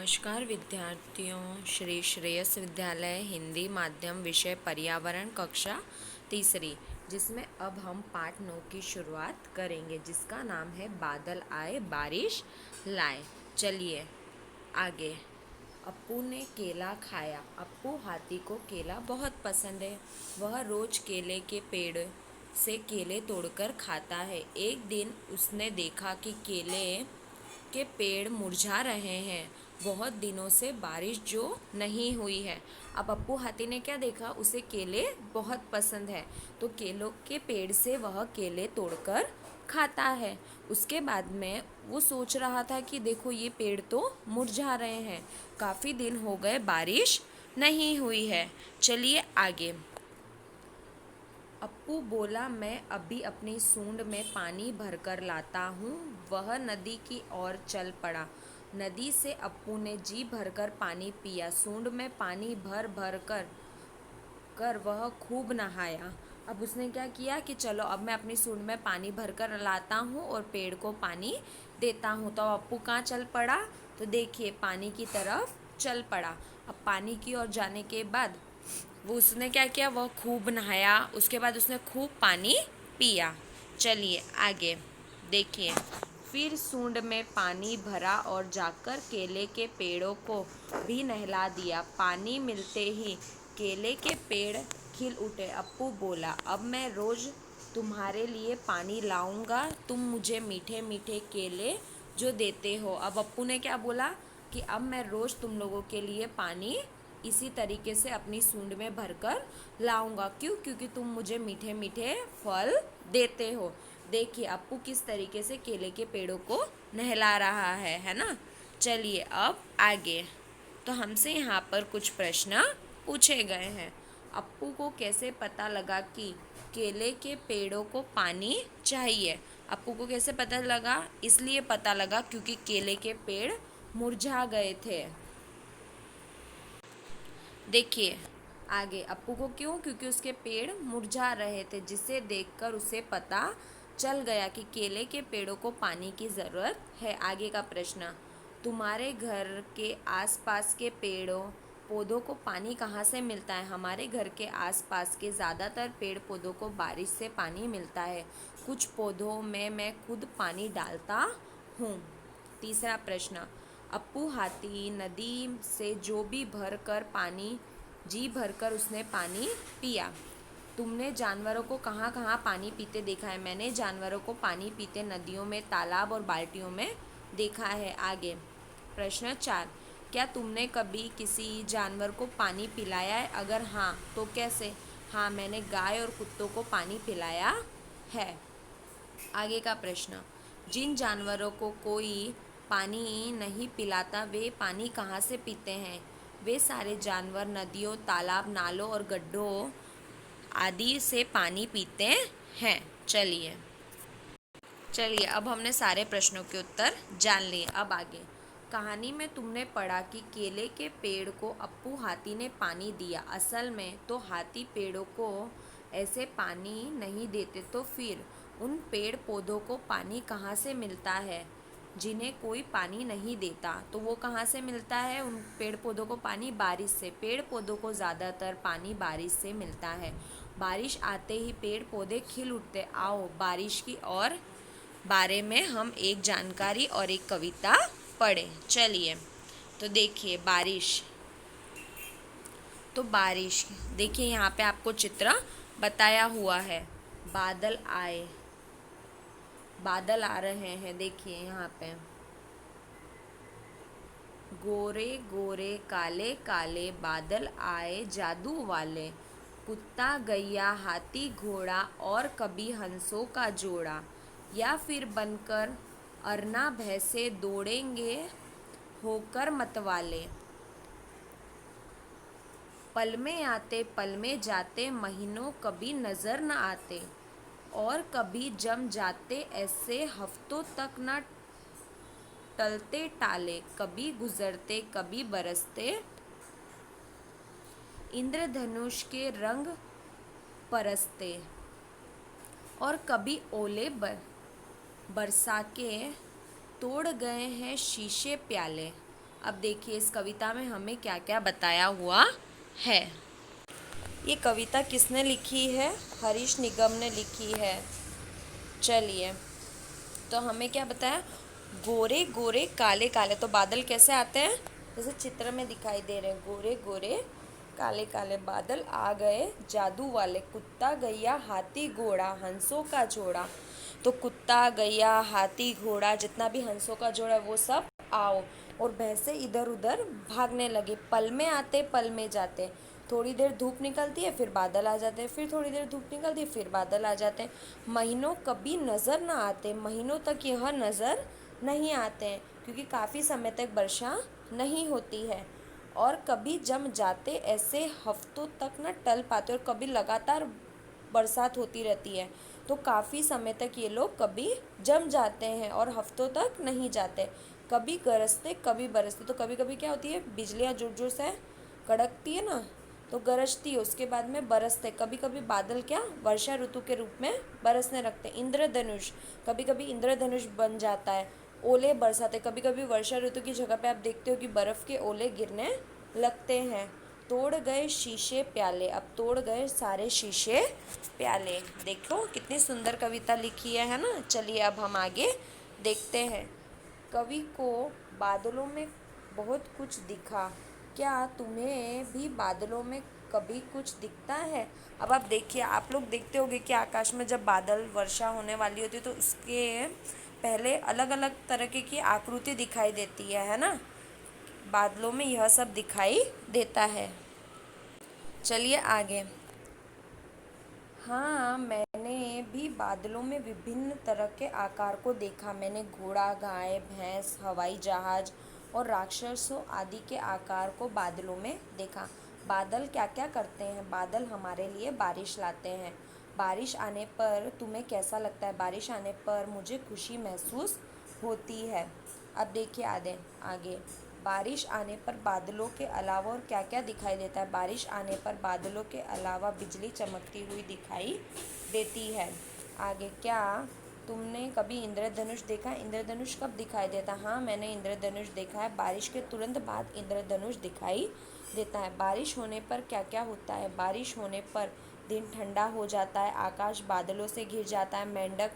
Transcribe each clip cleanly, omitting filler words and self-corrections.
नमस्कार विद्यार्थियों, श्री श्रेयस विद्यालय हिंदी माध्यम विषय पर्यावरण कक्षा तीसरी, जिसमें अब हम पाठ 9 की शुरुआत करेंगे, जिसका नाम है बादल आए बारिश लाए। चलिए आगे। अप्पू ने केला खाया। अप्पू हाथी को केला बहुत पसंद है। वह रोज केले के पेड़ से केले तोड़कर खाता है। एक दिन उसने देखा कि केले के पेड़ मुरझा रहे हैं। बहुत दिनों से बारिश जो नहीं हुई है। अब अप्पू हाथी ने क्या देखा, उसे केले बहुत पसंद है, तो केलों के पेड़ से वह केले तोड़कर खाता है। उसके बाद में वो सोच रहा था कि देखो ये पेड़ तो मुरझा रहे हैं, काफ़ी दिन हो गए बारिश नहीं हुई है। चलिए आगे। अप्पू बोला, मैं अभी अपनी सूंड में पानी भरकर लाता हूँ। वह नदी की ओर चल पड़ा। नदी से अप्पू ने जी भरकर पानी पिया। सूंड में पानी भर भर कर वह खूब नहाया। अब उसने क्या किया कि चलो अब मैं अपनी सूंड में पानी भरकर लाता हूँ और पेड़ को पानी देता हूँ। तो अप्पू कहाँ चल पड़ा, तो देखिए पानी की तरफ चल पड़ा। अब पानी की ओर जाने के बाद वो उसने क्या किया, वह खूब नहाया। उसके बाद उसने खूब पानी पिया। चलिए आगे देखिए। फिर सूंड में पानी भरा और जाकर केले के पेड़ों को भी नहला दिया। पानी मिलते ही केले के पेड़ खिल उठे। अप्पू बोला, अब मैं रोज तुम्हारे लिए पानी लाऊंगा, तुम मुझे मीठे मीठे केले जो देते हो। अब अप्पू ने क्या बोला कि अब मैं रोज तुम लोगों के लिए पानी इसी तरीके से अपनी सूंड में भरकर लाऊंगा। क्यों? क्योंकि तुम मुझे मीठे मीठे फल देते हो। देखिए अप्पू किस तरीके से केले के पेड़ों को नहला रहा है ना। चलिए अब आगे। तो हमसे यहाँ पर कुछ प्रश्न पूछे गए हैं। अप्पू को कैसे पता लगा कि केले के पेड़ों को पानी चाहिए? अप्पू को कैसे पता लगा? इसलिए पता लगा क्योंकि केले के पेड़ मुरझा गए थे। देखिए आगे। अप्पू को क्यों? क्योंकि उसके पेड़ मुरझा रहे थे, जिसे देखकर उसे पता चल गया कि केले के पेड़ों को पानी की ज़रूरत है। आगे का प्रश्न, तुम्हारे घर के आसपास के पेड़ों पौधों को पानी कहाँ से मिलता है? हमारे घर के आसपास के ज़्यादातर पेड़ पौधों को बारिश से पानी मिलता है। कुछ पौधों में मैं खुद पानी डालता हूँ। तीसरा प्रश्न, अप्पू हाथी नदी से जो भी जी भरकर उसने पानी पिया। तुमने जानवरों को कहाँ कहाँ पानी पीते देखा है? मैंने जानवरों को पानी पीते नदियों में, तालाब और बाल्टियों में देखा है। आगे प्रश्न 4, क्या तुमने कभी किसी जानवर को पानी पिलाया है? अगर हाँ तो कैसे? हाँ, मैंने गाय और कुत्तों को पानी पिलाया है। आगे का प्रश्न, जिन जानवरों को कोई पानी नहीं पिलाता वे पानी कहाँ से पीते हैं? वे सारे जानवर नदियों, तालाब, नालों और गड्ढों आदि से पानी पीते हैं। चलिए अब हमने सारे प्रश्नों के उत्तर जान लिए। अब आगे। कहानी में तुमने पढ़ा कि केले के पेड़ को अप्पू हाथी ने पानी दिया। असल में तो हाथी पेड़ों को ऐसे पानी नहीं देते, तो फिर उन पेड़ पौधों को पानी कहाँ से मिलता है जिन्हें कोई पानी नहीं देता? तो वो कहाँ से मिलता है उन पेड़ पौधों को पानी? बारिश से। पेड़ पौधों को ज़्यादातर पानी बारिश से मिलता है। बारिश आते ही पेड़ पौधे खिल उठते। आओ बारिश की और बारे में हम एक जानकारी और एक कविता पढ़ें। चलिए तो देखिए बारिश देखिए यहाँ पे आपको चित्र बताया हुआ है। बादल आए, बादल आ रहे हैं, देखिए यहाँ पे गोरे गोरे काले काले बादल आए जादू वाले। कुत्ता गैया हाथी घोड़ा और कभी हंसों का जोड़ा, या फिर बनकर अरना भैंसे दौड़ेंगे होकर मतवाले। पल में आते पल में जाते महीनों कभी नजर न आते, और कभी जम जाते ऐसे हफ्तों तक न टलते टाले। कभी गुजरते कभी बरसते इंद्रधनुष के रंग परसते, और कभी ओले बरसा के तोड़ गए हैं शीशे प्याले। अब देखिए इस कविता में हमें क्या क्या बताया हुआ है। ये कविता किसने लिखी है? हरीश निगम ने लिखी है। चलिए, तो हमें क्या बताया? गोरे गोरे काले काले, तो बादल कैसे आते हैं? जैसे चित्र में दिखाई दे रहे हैं, गोरे गोरे काले काले बादल आ गए जादू वाले, कुत्ता गैया हाथी घोड़ा हंसों का जोड़ा। तो कुत्ता गैया हाथी घोड़ा जितना भी हंसों का जोड़ा है वो सब आओ, और भैंसे इधर उधर भागने लगे, पल में आते पल में जाते। थोड़ी देर धूप निकलती है फिर बादल आ जाते हैं, फिर थोड़ी देर धूप निकलती है फिर बादल आ जाते हैं। महीनों कभी नज़र ना आते, महीनों तक यह नज़र नहीं आते हैं, क्योंकि काफ़ी समय तक वर्षा नहीं होती है। और कभी जम जाते, ऐसे हफ्तों तक न टल पाते, और कभी लगातार बरसात होती रहती है। तो काफ़ी समय तक ये लोग कभी जम जाते हैं और हफ्तों तक नहीं जाते। कभी गरजते कभी बरसते, तो कभी कभी क्या होती है, बिजलियाँ जोर जोर से कड़कती है ना, तो गरजती है, उसके बाद में बरसते। कभी कभी बादल क्या वर्षा ऋतु के रूप में बरसने लगते। इंद्रधनुष, कभी कभी इंद्रधनुष बन जाता है। ओले बरसाते, कभी कभी वर्षा ऋतु की जगह पे आप देखते हो कि बर्फ़ के ओले गिरने लगते हैं। तोड़ गए शीशे प्याले, अब तोड़ गए सारे शीशे प्याले। देखो कितनी सुंदर कविता लिखी है ना। चलिए अब हम आगे देखते हैं। कवि को बादलों में बहुत कुछ दिखा, क्या तुम्हें भी बादलों में कभी कुछ दिखता है? अब आप देखिए, आप लोग देखते होंगे कि आकाश में जब बादल वर्षा होने वाली होती है तो उसके पहले अलग अलग तरह की आकृति दिखाई देती है ना। बादलों में यह सब दिखाई देता है। चलिए आगे। हाँ, मैंने भी बादलों में विभिन्न तरह के आकार को देखा। मैंने घोड़ा, गाय, भैंस, हवाई जहाज और राक्षसों आदि के आकार को बादलों में देखा। बादल क्या क्या करते हैं? बादल हमारे लिए बारिश लाते हैं। बारिश आने पर तुम्हें कैसा लगता है? बारिश आने पर मुझे खुशी महसूस होती है। अब देखिए आगे। बारिश आने पर बादलों के अलावा और क्या क्या दिखाई देता है? बारिश आने पर बादलों के अलावा बिजली चमकती हुई दिखाई देती है। आगे, क्या तुमने कभी इंद्रधनुष देखा? इंद्रधनुष कब दिखाई देता? हाँ, मैंने इंद्रधनुष देखा है। बारिश के तुरंत बाद इंद्रधनुष दिखाई देता है। बारिश होने पर क्या क्या होता है? बारिश होने पर दिन ठंडा हो जाता है, आकाश बादलों से घिर जाता है, मेंढक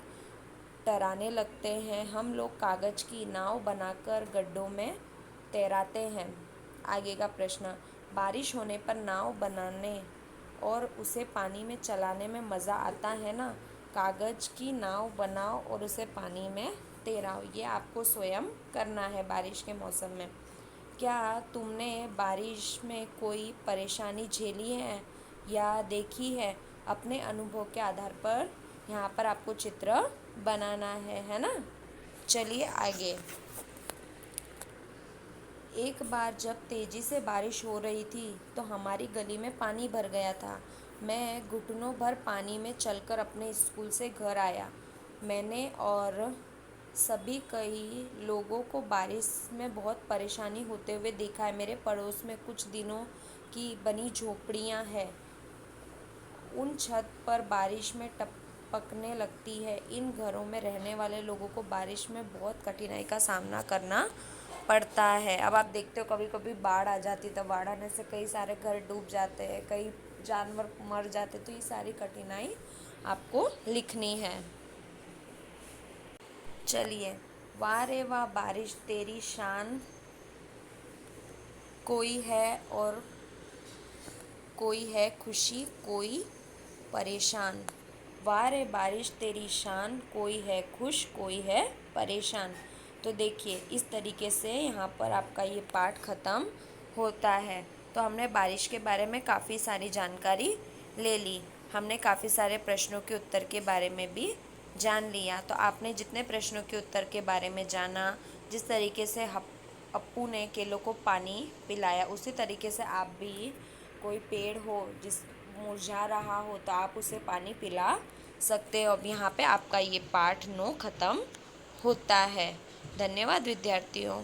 टहराने लगते हैं, हम लोग कागज़ की नाव बनाकर गड्ढों में तैराते हैं। आगे का प्रश्न, बारिश होने पर नाव बनाने और उसे पानी में चलाने में मज़ा आता है ना। कागज़ की नाव बनाओ और उसे पानी में तैराओ, ये आपको स्वयं करना है बारिश के मौसम में। क्या तुमने बारिश में कोई परेशानी झेली है या देखी है? अपने अनुभव के आधार पर यहाँ पर आपको चित्र बनाना है ना। चलिए आगे। एक बार जब तेज़ी से बारिश हो रही थी तो हमारी गली में पानी भर गया था। मैं घुटनों भर पानी में चलकर अपने स्कूल से घर आया। मैंने और सभी कई लोगों को बारिश में बहुत परेशानी होते हुए देखा है। मेरे पड़ोस में कुछ दिनों की बनी झोपड़ियां हैं। उन छत पर बारिश में टपकने लगती है। इन घरों में रहने वाले लोगों को बारिश में बहुत कठिनाई का सामना करना पड़ता है। अब आप देखते हो कभी कभी बाढ़ आ जाती है, तो बाढ़ आने से कई सारे घर डूब जाते हैं, कई जानवर मर जाते, तो ये सारी कठिनाई आपको लिखनी है। चलिए, वाह रे वाह बारिश तेरी शान, कोई है और कोई है खुशी कोई परेशान। वाह रे बारिश तेरी शान, कोई है खुश कोई है परेशान। तो देखिए इस तरीके से यहाँ पर आपका ये पाठ ख़त्म होता है। तो हमने बारिश के बारे में काफ़ी सारी जानकारी ले ली। हमने काफ़ी सारे प्रश्नों के उत्तर के बारे में भी जान लिया। तो आपने जितने प्रश्नों के उत्तर के बारे में जाना, जिस तरीके से अप्पू ने केलों को पानी पिलाया, उसी तरीके से आप भी कोई पेड़ हो जिस मुरझा रहा हो तो आप उसे पानी पिला सकते हो। अब यहाँ पे आपका ये पाठ 9 ख़त्म होता है। धन्यवाद विद्यार्थियों।